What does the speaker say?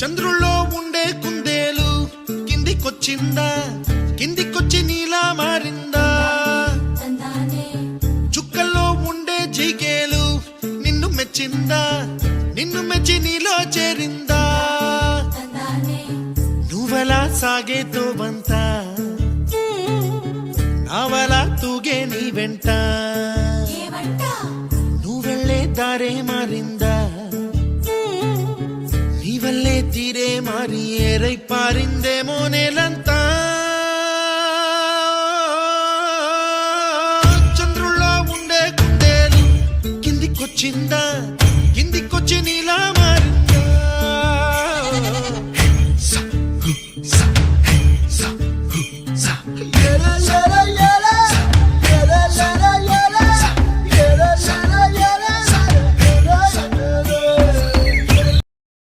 చంద్రుల్లో ఉండే కుందేలు కిందికొచ్చిందా, కిందికొచ్చి నీలా మారిందా? చుక్కల్లో ఉండే జిగేలు నిన్ను మెచ్చిందా, నిన్ను మెచ్చి నీలో చేరిందా? నువ్వలా సాగే తోవంత, నావలా తూగే నీ వెంట, నువ్వెళ్ళే దారే మారిందా, నీ వల్లే తీరే మారి ఏరై పారిందేమో నేలంతా.